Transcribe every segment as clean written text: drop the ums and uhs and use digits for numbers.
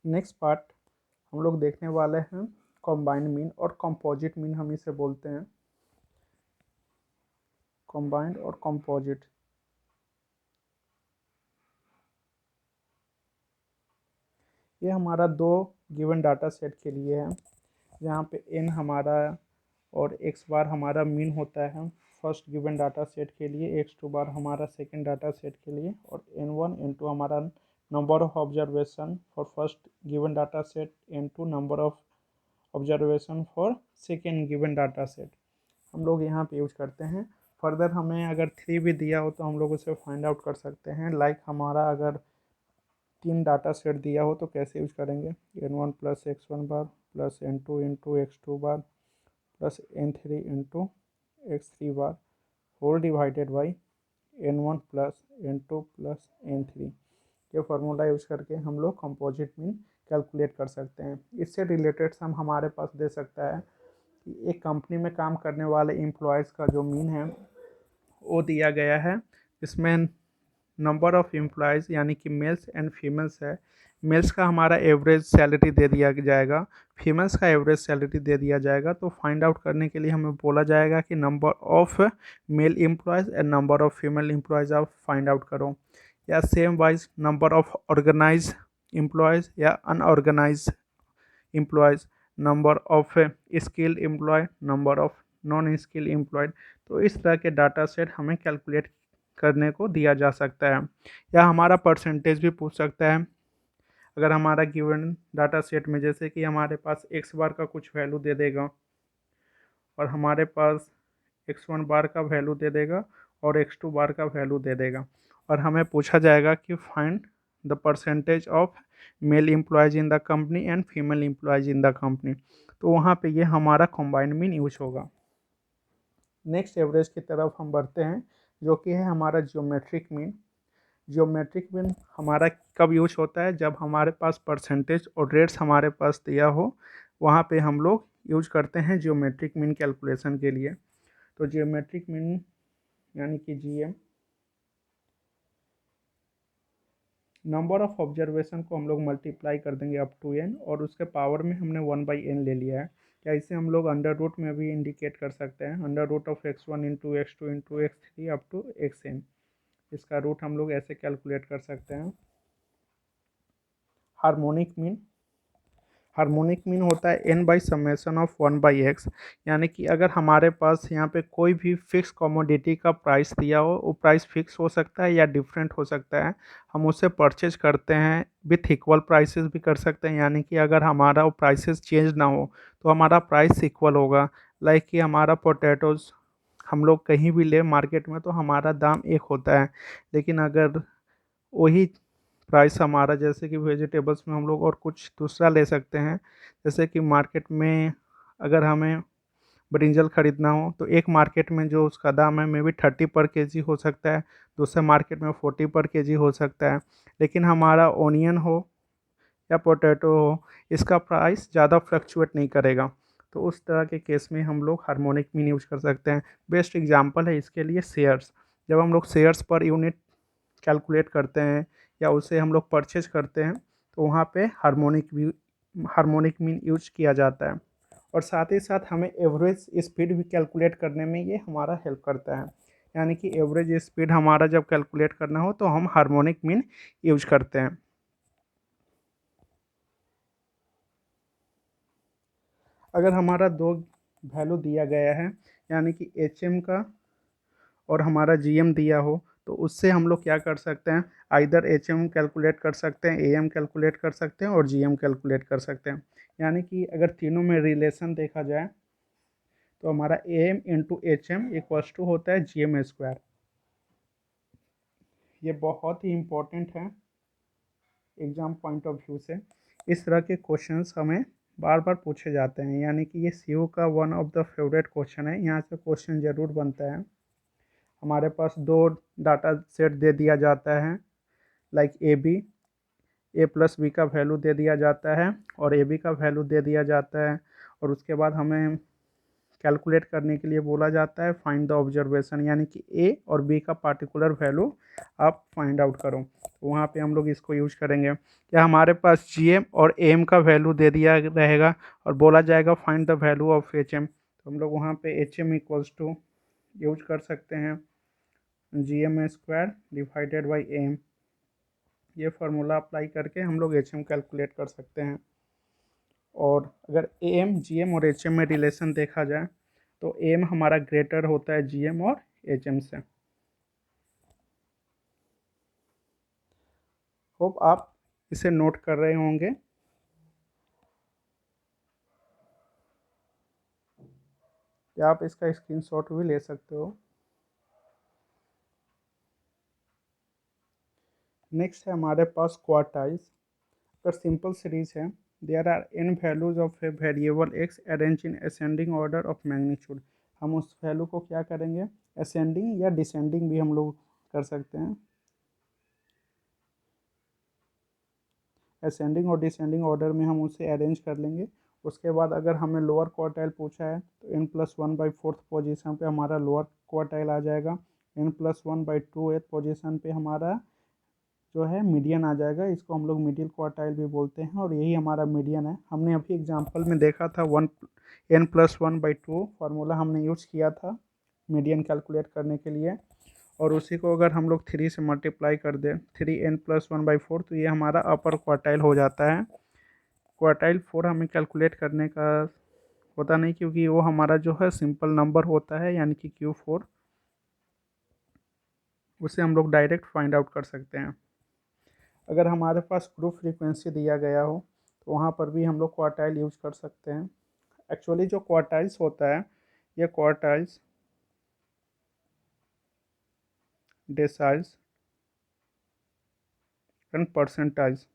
Next part हम लोग देखने वाले हैं कॉम्बाइंड मीन और कंपोजिट मीन, हम इसे बोलते हैं कॉम्बाइंड और कंपोजिट। ये हमारा दो गिवन डाटा सेट के लिए है, जहाँ पे n हमारा और x बार हमारा मीन होता है फर्स्ट गिवन डाटा सेट के लिए, x2 बार हमारा सेकंड डाटा सेट के लिए, और n1 n2 हमारा number of observation for first given data set, n2 number of observation for second given data set हम लोग यहाँ पे यूज करते हैं। फर्दर हमें अगर 3 भी दिया हो तो हम लोग उसे फाइंड आउट कर सकते हैं। लाइक हमारा अगर 3 डाटा सेट दिया हो तो कैसे यूज करेंगे, n1 plus x1 bar plus n2 into x2 bar plus n3 into x3 bar whole divided by n1 plus n2 plus n3। ये फार्मूला यूज करके हम लोग कंपोजिट मीन कैलकुलेट कर सकते हैं। इससे रिलेटेड सम हमारे पास दे सकता है कि एक कंपनी में काम करने वाले एम्प्लॉयज़ का जो मीन है वो दिया गया है। इसमें नंबर ऑफ़ एम्प्लॉयज़ यानी कि मेल्स एंड फीमेल्स है। मेल्स का हमारा एवरेज सैलरी दे दिया जाएगा, फीमेल्स का एवरेज सैलरी दे दिया जाएगा। तो फाइंड आउट करने के लिए हमें बोला जाएगा कि number of male employees and number of female employees आप फाइंड आउट करो, या same wise number of organise employees या unorganise employees, number of skill employ, number of non skill employed. तो इस तरह के डाटा सेट हमें कैलकुलेट करने को दिया जा सकता है, या हमारा परसेंटेज भी पूछ सकता है। अगर हमारा गिवन डाटा सेट में जैसे कि हमारे पास x बार का कुछ वैल्यू दे देगा और हमारे पास x1 बार का वैल्यू दे देगा और x2 बार का वैल्यू दे देगा, और हमें पूछा जाएगा कि find the percentage of male employees in the company and female employees in the company, तो वहाँ पे ये हमारा कॉम्बाइंड मीन यूज होगा। नेक्स्ट एवरेज की तरफ हम बढ़ते हैं, जो कि है हमारा जियोमेट्रिक मीन। जियोमेट्रिक मीन हमारा कब यूज होता है, जब हमारे पास परसेंटेज और रेट्स हमारे पास दिया हो, वहाँ पे हम लोग यूज करते हैं जियोमेट्रिक मीन कैलकुलेशन के लिए। तो जियोमेट्रिक मीन यानी कि जीएम, नंबर ऑफ ऑब्जर्वेशन को हम लोग मल्टीप्लाई कर देंगे अप टू n, और उसके पावर में हमने 1/n ले लिया है। या इसे हम लोग अंडर रूट में भी इंडिकेट कर सकते हैं, under root of x1 into x2 into x3 up to xn। इसका रूट हम लोग ऐसे कैलकुलेट कर सकते हैं। हार्मोनिक मीन, हार्मोनिक मीन होता है n by summation of 1/x, यानी कि अगर हमारे पास यहाँ पे कोई भी फिक्स कमोडिटी का प्राइस दिया हो, वो प्राइस फिक्स हो सकता है या डिफरेंट हो सकता है, हम उसे परचेज करते हैं विथ इक्वल प्राइसेस भी कर सकते हैं। यानी कि अगर हमारा वो प्राइसेस चेंज ना हो तो हमारा प्राइस इक्वल होगा। लाइक कि हमारा पोटैटोज़ हम लोग कहीं भी ले मार्केट में तो हमारा दाम एक होता है, लेकिन अगर वही प्राइस हमारा जैसे कि वेजिटेबल्स में हम लोग और कुछ दूसरा ले सकते हैं, जैसे कि मार्केट में अगर हमें ब्रिंजल ख़रीदना हो तो एक मार्केट में जो उसका दाम है मे बी 30 पर केजी हो सकता है, दूसरे मार्केट में 40 पर केजी हो सकता है। लेकिन हमारा ओनियन हो या पोटैटो हो, इसका प्राइस ज़्यादा फ्लक्चुएट नहीं करेगा। तो उस तरह के केस में हम लोग हार्मोनिक मीन यूज कर सकते हैं। बेस्ट एग्जांपल है इसके लिए शेयर्स। जब हम लोग शेयर्स पर यूनिट कैलकुलेट करते हैं या उसे हम लोग परचेज करते हैं तो वहाँ पे हार्मोनिक मीन यूज किया जाता है। और साथ ही साथ हमें एवरेज स्पीड भी कैलकुलेट करने में ये हमारा हेल्प करता है। यानी कि एवरेज स्पीड हमारा जब कैलकुलेट करना हो तो हम हार्मोनिक मीन यूज करते हैं। अगर हमारा दो वैल्यू दिया गया है, यानी कि एच का और हमारा जीएम दिया हो, तो उससे हम लोग क्या कर सकते हैं, आइदर एचएम कैलकुलेट कर सकते हैं, एएम कैलकुलेट कर सकते हैं और जीएम कैलकुलेट कर सकते हैं। यानी कि अगर तीनों में रिलेशन देखा जाए तो हमारा AM into HM equals to होता है जीएम स्क्वायर। ये बहुत ही इम्पोर्टेंट है एग्ज़ाम पॉइंट ऑफ व्यू से। इस तरह के क्वेश्चंस हमें बार बार पूछे जाते हैं, यानी कि ये सीयू का one of the favourite question है, यहाँ से क्वेश्चन ज़रूर बनता है। हमारे पास दो डाटा सेट दे दिया जाता है, लाइक ए प्लस बी का वैल्यू दे दिया जाता है और ए बी का वैल्यू दे दिया जाता है, और उसके बाद हमें कैलकुलेट करने के लिए बोला जाता है फाइंड द ऑब्जर्वेशन, यानी कि ए और बी का पार्टिकुलर वैल्यू आप फाइंड आउट करो। तो वहाँ पे हम लोग इसको यूज करेंगे। या हमारे पास जी एम और ए एम का वैल्यू दे दिया रहेगा और बोला जाएगा find the value of H M, तो हम लोग वहाँ पे H M equals to use कर सकते हैं G M square divided by A M. ये फार्मूला अप्लाई करके हम लोग एच एम कैलकुलेट कर सकते हैं। और अगर ए एम जी एम और एच एम में रिलेशन देखा जाए तो ए एम हमारा ग्रेटर होता है जी एम और एच एम से। होप आप इसे नोट कर रहे होंगे। या आप इसका स्क्रीनशॉट भी ले सकते हो। नेक्स्ट है हमारे पास क्वार्टाइल्स। अगर सिंपल सीरीज है, there are n values of a variable x arranged in ascending order of magnitude. हम उस वैल्यू को क्या करेंगे, असेंडिंग या डिसेंडिंग भी हम लोग कर सकते हैं। असेंडिंग और डिसेंडिंग ऑर्डर में हम उसे अरेंज कर लेंगे। उसके बाद अगर हमें लोअर क्वार्टाइल पूछा है तो n+1/4 पोजीशन पे हमारा लोअर क्वार्टाइल आ जाएगा। n+1/2 पोजीशन पे हमारा जो है मीडियन आ जाएगा। इसको हम लोग मिडिल क्वार्टाइल भी बोलते हैं और यही हमारा मीडियन है। हमने अभी एग्जांपल में देखा था n+1/2 फार्मूला हमने यूज किया था मीडियन कैलकुलेट करने के लिए। और उसी को अगर हम लोग 3 से मल्टीप्लाई कर दें 3n+1/4 तो ये हमारा अपर क्वार्टाइल हो जाता है। क्वार्टाइल 4 हमें कैलकुलेट करने का होता नहीं क्योंकि वो हमारा जो है सिंपल नंबर होता है, यानी कि Q4। उसे हम लोग डायरेक्ट फाइंड आउट कर सकते हैं। अगर हमारे पास ग्रुप फ्रीक्वेंसी दिया गया हो तो वहाँ पर भी हम लोग क्वार्टाइल यूज कर सकते हैं। एक्चुअली जो क्वार्टाइल्स होता है ये क्वार्टाइल्स, डेसाइल्स एंड परसेंटाइल्स,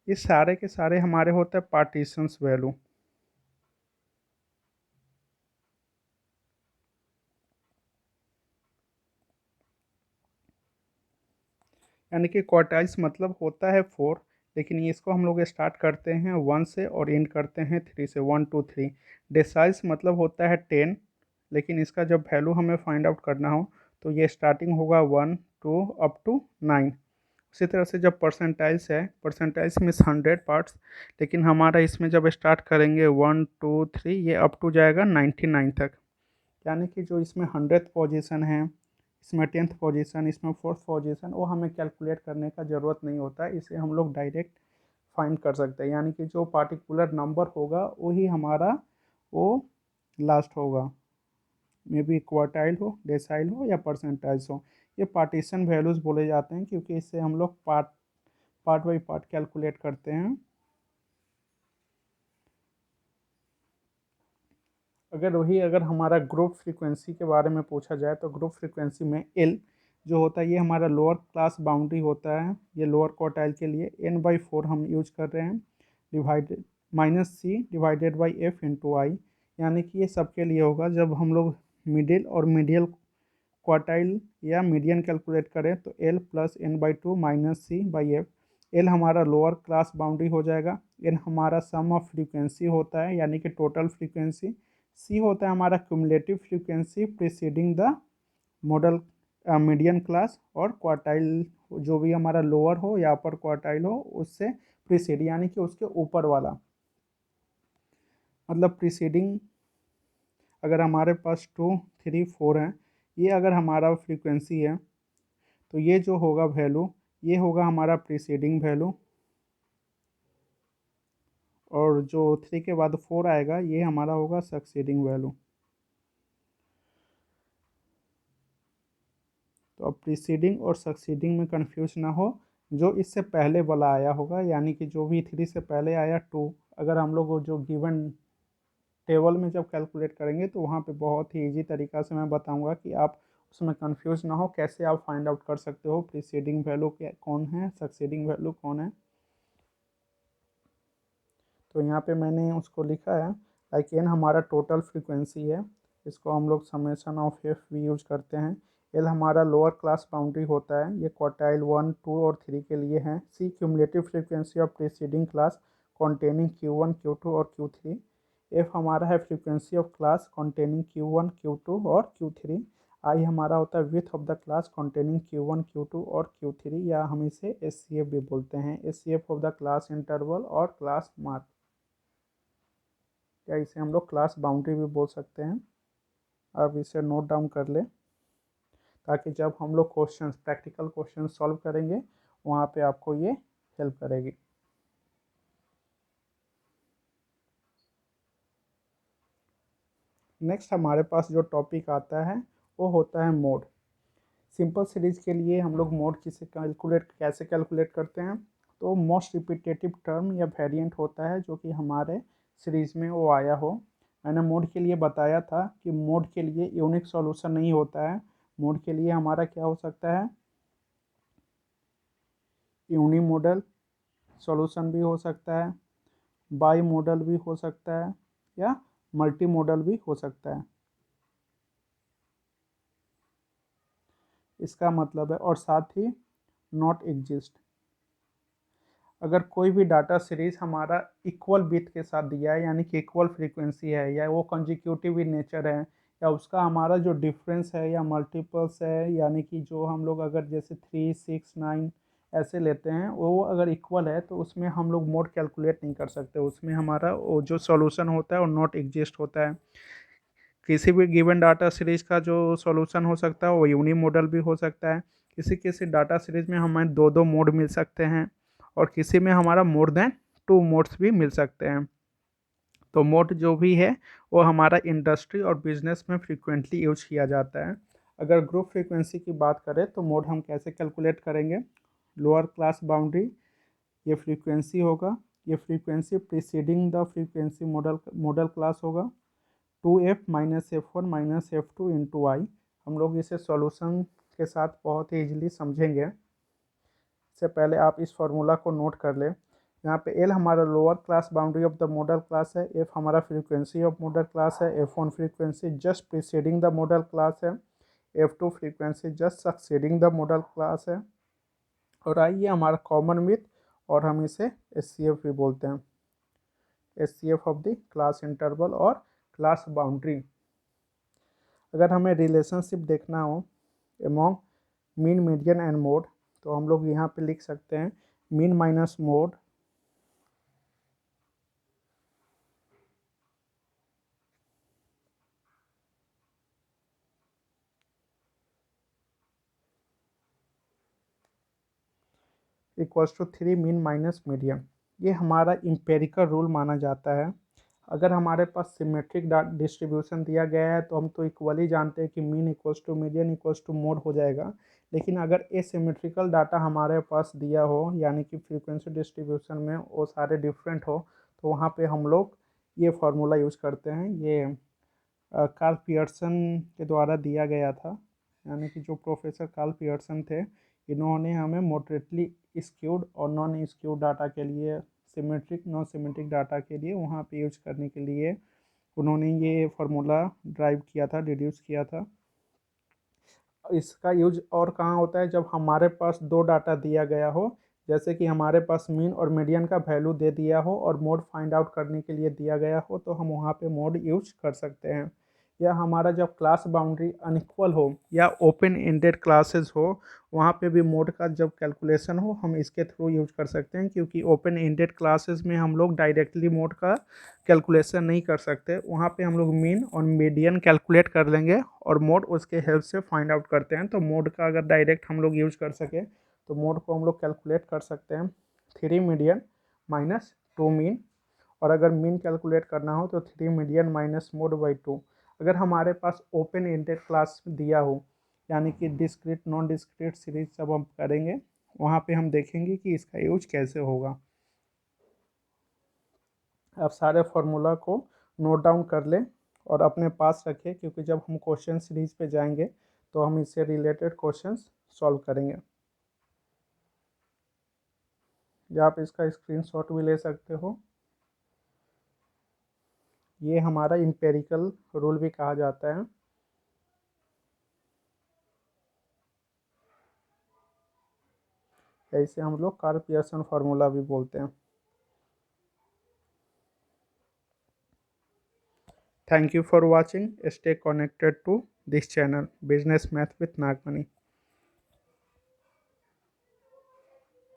ये सारे के सारे हमारे होते हैं पार्टीशंस वैल्यू। यानी कि क्वार्टाइल्स मतलब होता है 4, लेकिन इसको हम लोग स्टार्ट करते हैं 1 से और एंड करते हैं 3 से, 1 2 3। डेसाइल्स मतलब होता है 10, लेकिन इसका जब वैल्यू हमें फाइंड आउट करना हो तो ये स्टार्टिंग होगा 1 2 अप टू 9। उसी तरह से जब परसेंटाइल्स है, परसेंटाइल्स मीन्स 100 पार्ट्स, लेकिन हमारा इसमें जब स्टार्ट करेंगे 1 2 3 ये अप टू जाएगा 99 तक। यानी कि जो इसमें 100th पोजीशन है, इसमें 10th पोजीशन, इसमें 4th पोजीशन, वो हमें कैलकुलेट करने का ज़रूरत नहीं होता है। इसे हम लोग डायरेक्ट फाइंड कर सकते हैं। यानी कि जो पार्टिकुलर नंबर होगा वही हमारा वो लास्ट होगा, मे बी क्वार्टाइल हो, डेसाइल हो या परसेंटाइल्स हो। ये पार्टीशन वैल्यूज़ बोले जाते हैं क्योंकि इससे हम लोग पार्ट बाई पार्ट कैलकुलेट करते हैं। अगर हमारा ग्रुप फ्रीक्वेंसी के बारे में पूछा जाए तो ग्रुप फ्रीक्वेंसी में एल जो होता है ये हमारा लोअर क्लास बाउंड्री होता है। ये लोअर क्वार्टाइल के लिए n/4 हम यूज कर रहे हैं, divided -c divided by f into I. यानी कि ये सबके लिए होगा। जब हम लोग मिडिल और मीडियल क्वार्टाइल या मीडियन कैलकुलेट करें तो l + n/2 -c/f। एल हमारा लोअर क्लास बाउंड्री हो जाएगा। एन हमारा सम ऑफ फ्रीक्वेंसी होता है, यानी कि टोटल फ्रीक्वेंसी। सी होता है हमारा cumulative frequency preceding the model median class. और क्वार्टाइल जो भी हमारा लोअर हो या अपर क्वार्टाइल हो उससे प्रीसीड, यानी कि उसके ऊपर वाला, मतलब प्रीसीडिंग। अगर हमारे पास 2 3 4 है, ये अगर हमारा फ्रीक्वेंसी है तो ये जो होगा वैल्यू ये होगा हमारा प्रीसीडिंग वैल्यू। और जो 3 के बाद 4 आएगा ये हमारा होगा सक्सीडिंग वैल्यू। तो अब प्रीसीडिंग और सक्सीडिंग में कंफ्यूज ना हो, जो इससे पहले वाला आया होगा, यानी कि जो भी 3 से पहले आया 2, अगर हम लोग जो गिवन टेबल में जब कैलकुलेट करेंगे तो वहाँ पे बहुत ही इजी तरीका से मैं बताऊंगा कि आप उसमें कंफ्यूज ना हो, कैसे आप फाइंड आउट कर सकते हो प्रीसीडिंग वैल्यू कौन है, सक्सीडिंग वैल्यू कौन है। तो यहाँ पे मैंने उसको लिखा है लाइक एन हमारा टोटल फ्रीक्वेंसी है। इसको हम लोग समेशन ऑफ एफ भी यूज करते हैं। एल हमारा लोअर क्लास बाउंड्री होता है, ये क्वार्टाइल 1, 2 और 3 के लिए है। C cumulative frequency of preceding class containing Q1, Q2 और Q3। एफ हमारा है frequency of class containing Q1, Q2 और Q3। आई हमारा होता है width of the class containing Q1, Q2 और Q3, या हम इसे SCF भी बोलते हैं, SCF of the class interval और क्लास मार्क, या इसे हम लोग क्लास बाउंड्री भी बोल सकते हैं। अब इसे नोट डाउन कर ले, ताकि जब हम लोग क्वेश्चंस प्रैक्टिकल क्वेश्चन सॉल्व करेंगे वहाँ पे आपको ये हेल्प करेगी। नेक्स्ट हमारे पास जो टॉपिक आता है वो होता है मोड। सिंपल सीरीज के लिए हम लोग मोड कैसे कैलकुलेट करते हैं, तो मोस्ट रिपीटेटिव टर्म या वेरिएंट होता है जो कि हमारे सीरीज में वो आया हो। मैंने मोड के लिए बताया था कि मोड के लिए यूनिक सॉल्यूशन नहीं होता है। मोड के लिए हमारा क्या हो सकता है, यूनी मॉडल सॉल्यूशन भी हो सकता है, बाई मॉडल भी हो सकता है, या मल्टी मॉडल भी हो सकता है। इसका मतलब है, और साथ ही नॉट एग्जिस्ट। अगर कोई भी डाटा सीरीज हमारा इक्वल बिट के साथ दिया है, यानी कि इक्वल फ्रीक्वेंसी है, या वो कंजिक्यूटिव इन नेचर है, या उसका हमारा जो डिफरेंस है या मल्टीपल्स है, यानी कि जो हम लोग अगर जैसे 3, 6, 9 ऐसे लेते हैं, वो अगर इक्वल है तो उसमें हम लोग मोड कैलकुलेट नहीं कर सकते, उसमें हमारा वो जो सॉल्यूशन होता है वो नॉट एग्जिस्ट होता है। किसी भी गिवन डाटा सीरीज का जो सॉल्यूशन हो सकता है वो यूनी मॉडल भी हो सकता है। किसी किसी डाटा सीरीज में हमें दो दो मोड मिल सकते हैं, और किसी में हमारा मोर देन 2 मोड्स भी मिल सकते हैं। तो मोड जो भी है वो हमारा इंडस्ट्री और बिजनेस में फ्रीक्वेंटली यूज किया जाता है। अगर ग्रुप फ्रीक्वेंसी की बात करें तो मोड हम कैसे कैलकुलेट करेंगे, लोअर क्लास बाउंड्री, ये फ्रीक्वेंसी होगा, ये frequency preceding the frequency model model class होगा, 2f minus F1 minus F2 into आई। हम लोग इसे सॉल्यूशन के साथ बहुत ही ईजिली समझेंगे। इससे पहले आप इस फार्मूला को नोट कर ले। यहाँ पे L हमारा lower class boundary of the model class है, F हमारा फ्रीक्वेंसी ऑफ मॉडल क्लास है, F1 frequency just preceding the model class है, F2 frequency just succeeding the model class है, और आई ये हमारा कॉमन विथ, और हम इसे SCF भी बोलते हैं, SCF of the class interval और क्लास बाउंड्री। अगर हमें रिलेशनशिप देखना हो among mean, median and mode, तो हम लोग यहाँ पे लिख सकते हैं mean minus mode equals to 3 mean minus median. ये हमारा इम्पेरिकल रूल माना जाता है। अगर हमारे पास सिमेट्रिक डिस्ट्रीब्यूशन दिया गया है तो हम तो इक्वली जानते हैं कि mean equals to median equals to mode हो जाएगा। लेकिन अगर एसिमेट्रिकल डाटा हमारे पास दिया हो, यानी कि फ्रीक्वेंसी डिस्ट्रीब्यूशन में वो सारे डिफरेंट हो, तो वहाँ पे हम लोग ये फार्मूला यूज करते हैं। ये कार्ल पियर्सन के द्वारा दिया गया था, यानी कि जो प्रोफेसर कार्ल पियर्सन थे, इन्होंने हमें मॉडरेटली स्क्यूड और नॉन स्क्यूड डाटा के लिए, सिमेट्रिक नॉन सिमेट्रिक डाटा के लिए वहाँ पे यूज करने के लिए उन्होंने ये फार्मूला ड्राइव किया था, डिड्यूस किया था। इसका यूज और कहाँ होता है, जब हमारे पास दो डाटा दिया गया हो, जैसे कि हमारे पास मीन और मीडियन का वैल्यू दे दिया हो और मोड फाइंड आउट करने के लिए दिया गया हो, तो हम वहाँ पे मोड यूज कर सकते हैं। या हमारा जब क्लास बाउंड्री अनइक्वल हो या ओपन एंडेड क्लासेस हो, वहाँ पे भी मोड का जब कैलकुलेशन हो हम इसके थ्रू यूज कर सकते हैं, क्योंकि ओपन एंडेड क्लासेस में हम लोग डायरेक्टली मोड का कैलकुलेशन नहीं कर सकते। वहाँ पे हम लोग मीन और मीडियन कैलकुलेट कर लेंगे और मोड उसके हेल्प से फाइंड आउट करते हैं। तो मोड का अगर डायरेक्ट हम लोग यूज कर सके तो मोड को हम लोग कैलकुलेट कर सकते हैं 3 मीडियन माइनस 2 मीन, और अगर मीन कैलकुलेट करना हो तो 3 मीडियन माइनस मोड बाई 2। अगर हमारे पास ओपन एंडेड क्लास दिया हो, यानी कि डिस्क्रीट नॉन डिस्क्रीट सीरीज जब हम करेंगे वहाँ पे हम देखेंगे कि इसका यूज कैसे होगा। आप सारे फार्मूला को नोट डाउन कर लें और अपने पास रखें, क्योंकि जब हम क्वेश्चन सीरीज पे जाएंगे तो हम इससे रिलेटेड क्वेश्चंस सॉल्व करेंगे। या आप इसका स्क्रीनशॉट भी ले सकते हो। ये हमारा इंपेरिकल रूल भी कहा जाता है। या इसे हम लोग कार्ल पियर्सन फार्मूला भी बोलते हैं। Thank you for watching. Stay connected to this channel business math with Nagmani.